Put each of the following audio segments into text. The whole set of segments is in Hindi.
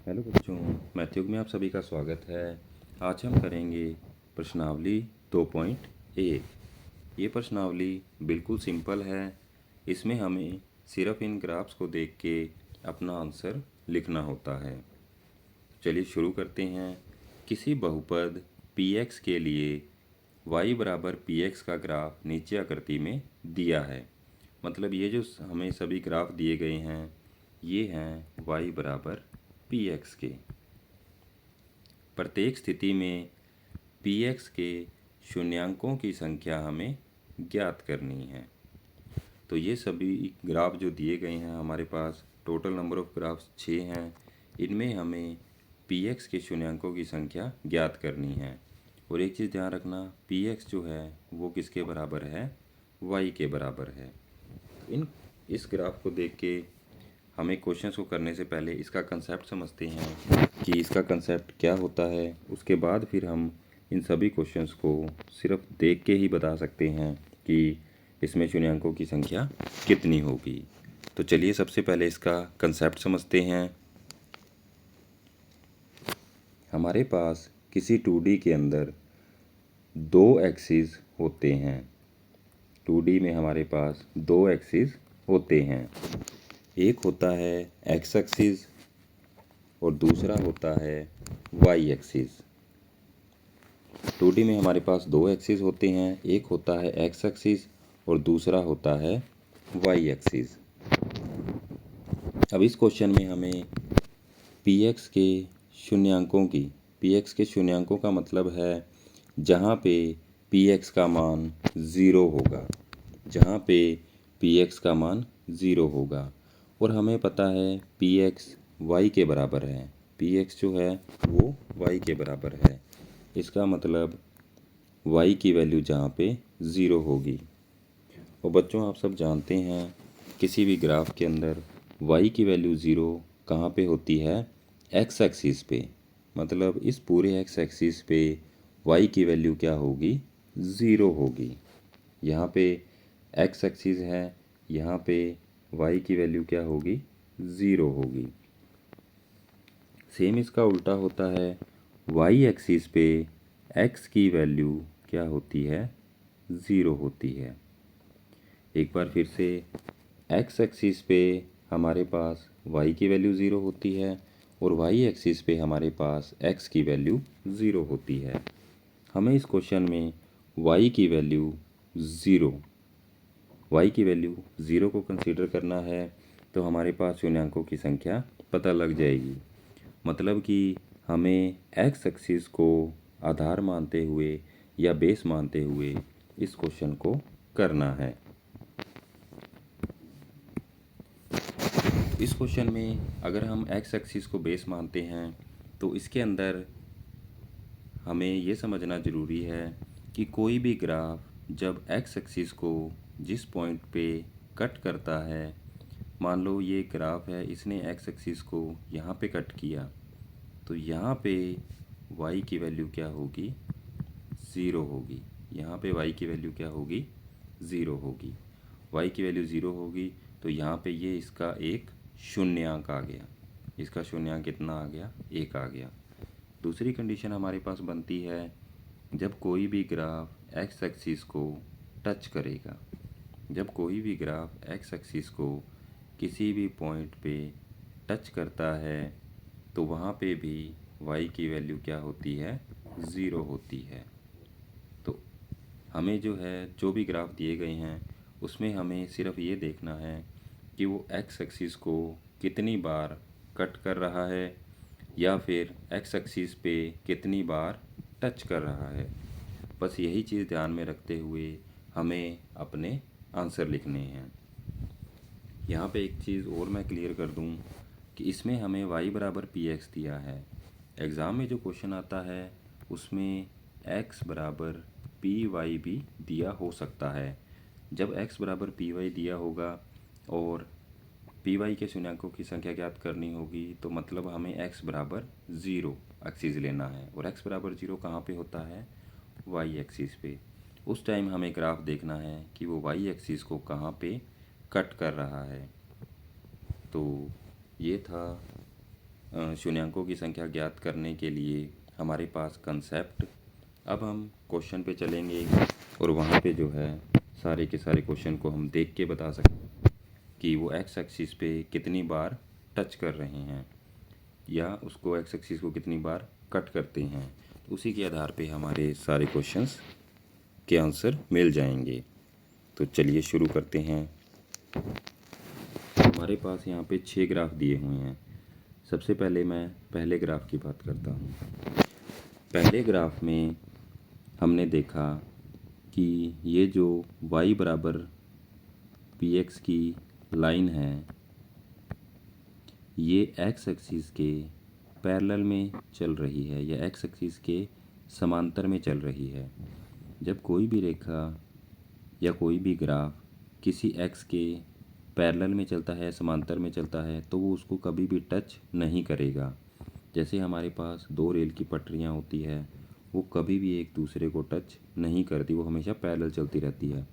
हेलो बच्चों, मैथ्यूग में आप सभी का स्वागत है। आज हम करेंगे प्रश्नावली 2.1। ये प्रश्नावली बिल्कुल सिंपल है। इसमें हमें सिर्फ इन ग्राफ्स को देख के अपना आंसर लिखना होता है। चलिए शुरू करते हैं। किसी बहुपद px के लिए y बराबर px का ग्राफ नीचे आकृति में दिया है। मतलब ये जो हमें सभी ग्राफ दिए गए हैं ये हैं y बराबर px के। प्रत्येक स्थिति में px के शून्यांकों की संख्या हमें ज्ञात करनी है। तो ये सभी ग्राफ जो दिए गए हैं हमारे पास टोटल नंबर ऑफ ग्राफ्स 6 हैं। इनमें हमें px के शून्यांकों की संख्या ज्ञात करनी है। और एक चीज़ ध्यान रखना, px जो है वो किसके बराबर है? y के बराबर है। इस ग्राफ को देख के हमें क्वेश्चंस को करने से पहले इसका कंसेप्ट समझते हैं कि इसका कंसेप्ट क्या होता है। उसके बाद फिर हम इन सभी क्वेश्चंस को सिर्फ देख के ही बता सकते हैं कि इसमें शून्यांकों की संख्या कितनी होगी। तो चलिए सबसे पहले इसका कंसेप्ट समझते हैं। हमारे पास किसी 2D के अंदर दो एक्सिस होते हैं। 2D में हमारे पास दो एक्सिस होते हैं। एक होता है एक्स एक्सिस और दूसरा होता है वाई एक्सिस। 2D में हमारे पास दो एक्सिस होते हैं, एक होता है एक्स एक्सिस और दूसरा होता है वाई एक्सिस। अब इस क्वेश्चन में हमें px के शून्यांकों का मतलब है जहाँ पे px का मान ज़ीरो होगा, जहाँ पे px का मान ज़ीरो होगा। और हमें पता है px y के बराबर है, px जो है वो y के बराबर है। इसका मतलब y की वैल्यू जहाँ पे ज़ीरो होगी। और बच्चों आप सब जानते हैं किसी भी ग्राफ के अंदर y की वैल्यू ज़ीरो कहाँ पे होती है? x एक्सिस पे। मतलब इस पूरे x एक्सिस पे y की वैल्यू क्या होगी? ज़ीरो होगी। यहाँ पे x एक्सिस है, यहाँ पे y की वैल्यू क्या होगी? ज़ीरो होगी। सेम इसका उल्टा होता है, y एक्सिस पे x की वैल्यू क्या होती है? ज़ीरो होती है। एक बार फिर से x एक्सिस पे हमारे पास y की वैल्यू ज़ीरो होती है और y एक्सिस पे हमारे पास x की वैल्यू ज़ीरो होती है। हमें इस क्वेश्चन में y की वैल्यू ज़ीरो को कंसीडर करना है। तो हमारे पास शून्यांकों की संख्या पता लग जाएगी। मतलब कि हमें x एक्सिस को आधार मानते हुए या बेस मानते हुए इस क्वेश्चन को करना है। इस क्वेश्चन में अगर हम x एक्सिस को बेस मानते हैं तो इसके अंदर हमें ये समझना ज़रूरी है कि कोई भी ग्राफ जब x एक्सिस को जिस पॉइंट पे कट करता है, मान लो ये ग्राफ है, इसने x एक्सिस को यहाँ पे कट किया, तो यहाँ पे y की वैल्यू क्या होगी? ज़ीरो होगी। यहाँ पे y की वैल्यू क्या होगी? ज़ीरो होगी। y की वैल्यू ज़ीरो होगी तो यहाँ पे ये इसका एक शून्यांक आ गया। इसका शून्यांक कितना आ गया? एक आ गया। दूसरी कंडीशन हमारे पास बनती है जब कोई भी ग्राफ x एक्सिस को टच करेगा। जब कोई भी ग्राफ x एक्सिस को किसी भी पॉइंट पे टच करता है तो वहाँ पे भी y की वैल्यू क्या होती है? ज़ीरो होती है। तो हमें जो है जो भी ग्राफ दिए गए हैं उसमें हमें सिर्फ ये देखना है कि वो x एक्सिस को कितनी बार कट कर रहा है या फिर x एक्सिस पे कितनी बार टच कर रहा है। बस यही चीज़ ध्यान में रखते हुए हमें अपने आंसर लिखने हैं। यहाँ पे एक चीज़ और मैं क्लियर कर दूँ कि इसमें हमें y बराबर px दिया है। एग्ज़ाम में जो क्वेश्चन आता है उसमें x बराबर py भी दिया हो सकता है। जब x बराबर py दिया होगा और py के शून्यांकों की संख्या ज्ञात करनी होगी तो मतलब हमें x बराबर ज़ीरो एक्सिस लेना है। और x बराबर ज़ीरो कहाँ पे होता है? y एक्सिस पे। उस टाइम हमें ग्राफ देखना है कि वो y एक्सिस को कहाँ पे कट कर रहा है। तो ये था शून्यांकों की संख्या ज्ञात करने के लिए हमारे पास कंसेप्ट। अब हम क्वेश्चन पे चलेंगे और वहाँ पे जो है सारे के सारे क्वेश्चन को हम देख के बता सकते कि वो एक्स एक्सिस पे कितनी बार टच कर रहे हैं या उसको एक्स एक्सिस को कितनी बार कट करते हैं। तो उसी के आधार पे हमारे सारे क्वेश्चंस के आंसर मिल जाएंगे। तो चलिए शुरू करते हैं। हमारे पास यहाँ पे 6 ग्राफ दिए हुए हैं। सबसे पहले मैं पहले ग्राफ की बात करता हूँ। पहले ग्राफ में हमने देखा कि ये जो y बराबर px की लाइन है ये x एक्सिस के पैरेलल में चल रही है या x एक्सिस के समांतर में चल रही है। जब कोई भी रेखा या कोई भी ग्राफ किसी x के पैरेलल में चलता है, समांतर में चलता है, तो वो उसको कभी भी टच नहीं करेगा। जैसे हमारे पास 2 रेल की पटरियाँ होती है, वो कभी भी एक दूसरे को टच नहीं करती, वो हमेशा पैरेलल चलती रहती है।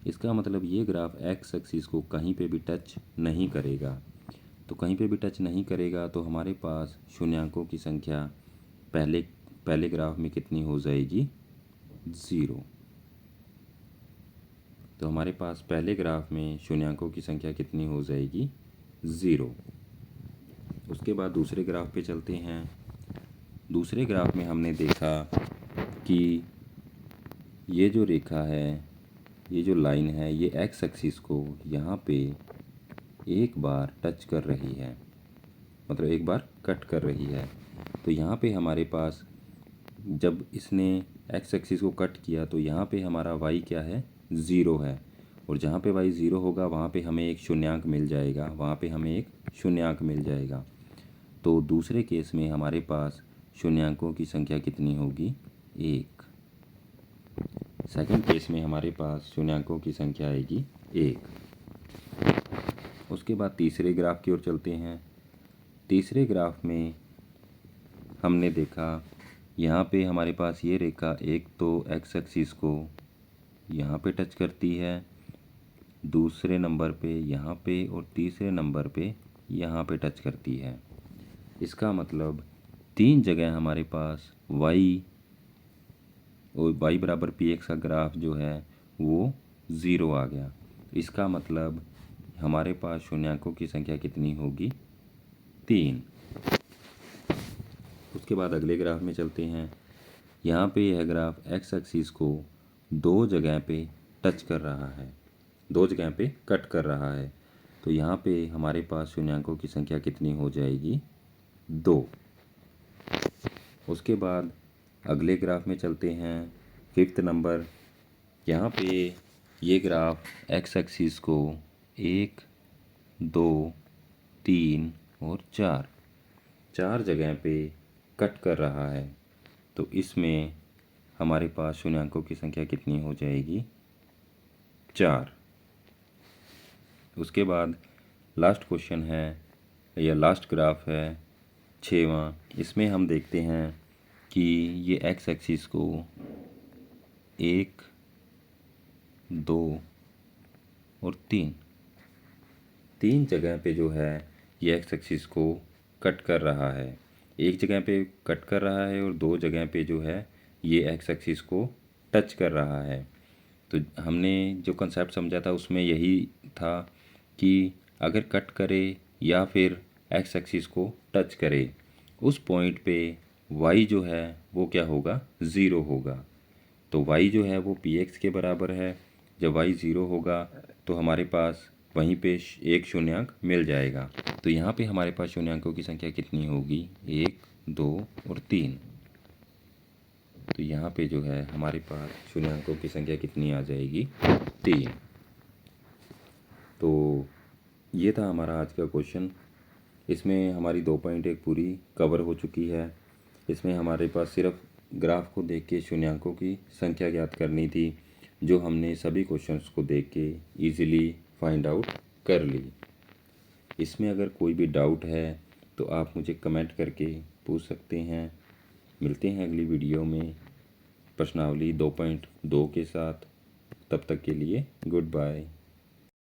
इसका मतलब ये ग्राफ एक्स एक्सिस को कहीं पे भी टच नहीं करेगा। तो कहीं पे भी टच नहीं करेगा तो हमारे पास शून्यांकों की संख्या पहले ग्राफ में कितनी हो जाएगी? 0। तो हमारे पास पहले ग्राफ में शून्यांकों की संख्या कितनी हो जाएगी? 0। उसके बाद दूसरे ग्राफ पे चलते हैं। दूसरे ग्राफ में हमने देखा कि ये जो रेखा है, ये जो लाइन है, ये एक्स एक्सिस को यहाँ पे एक बार टच कर रही है, मतलब एक बार कट कर रही है। तो यहाँ पे हमारे पास जब इसने एक्स एक्सिस को कट किया तो यहाँ पे हमारा y क्या है? 0 है। और जहाँ पे y 0 होगा वहाँ पे हमें एक शून्यांक मिल जाएगा, वहाँ पे हमें एक शून्यांक मिल जाएगा। तो दूसरे केस में हमारे पास शून्यांकों की संख्या कितनी होगी? 1। सेकंड केस में हमारे पास शून्यांकों की संख्या आएगी 1। उसके बाद तीसरे ग्राफ की ओर चलते हैं। तीसरे ग्राफ में हमने देखा यहाँ पे हमारे पास ये रेखा एक तो एक्स एक्सिस को यहाँ पे टच करती है, दूसरे नंबर पे यहाँ पे, और तीसरे नंबर पे यहाँ पे टच करती है। इसका मतलब 3 जगह हमारे पास y बराबर px का ग्राफ जो है वो 0 आ गया। इसका मतलब हमारे पास शून्यांकों की संख्या कितनी होगी? 3। उसके बाद अगले ग्राफ में चलते हैं। यहाँ पे यह ग्राफ एक्स एक्सिस को 2 जगह पे टच कर रहा है, 2 जगह पे कट कर रहा है। तो यहाँ पे हमारे पास शून्यांकों की संख्या कितनी हो जाएगी? 2। उसके बाद अगले ग्राफ में चलते हैं। 5th नंबर, यहाँ पे ये ग्राफ एक्स एक्सिस को 1, 2, 3 और 4 जगह पे कट कर रहा है। तो इसमें हमारे पास शून्यांकों की संख्या कितनी हो जाएगी? 4। उसके बाद लास्ट क्वेश्चन है या लास्ट ग्राफ है 6वां। इसमें हम देखते हैं कि ये एक्स एक्सिस को 1, 2 और 3 जगह पे जो है ये एक्स एक्सिस को कट कर रहा है। एक जगह पे कट कर रहा है और 2 जगह पे जो है ये एक्स एक्सिस को टच कर रहा है। तो हमने जो कंसेप्ट समझा था उसमें यही था कि अगर कट करे या फिर एक्स एक्सिस को टच करे, उस पॉइंट पे y जो है वो क्या होगा? 0 होगा। तो y जो है वो px के बराबर है। जब y 0 होगा तो हमारे पास वहीं पे एक शून्यांक मिल जाएगा। तो यहाँ पे हमारे पास शून्यांकों की संख्या कितनी होगी? 1, 2 और 3। तो यहाँ पे जो है हमारे पास शून्यांकों की संख्या कितनी आ जाएगी? 3। तो ये था हमारा आज का क्वेश्चन। इसमें हमारी 2.1 पूरी कवर हो चुकी है। इसमें हमारे पास सिर्फ ग्राफ को देख के शून्यांकों की संख्या ज्ञात करनी थी, जो हमने सभी क्वेश्चंस को देख के ईज़िली फाइंड आउट कर ली। इसमें अगर कोई भी डाउट है तो आप मुझे कमेंट करके पूछ सकते हैं। मिलते हैं अगली वीडियो में प्रश्नावली 2.2 के साथ। तब तक के लिए गुड बाय।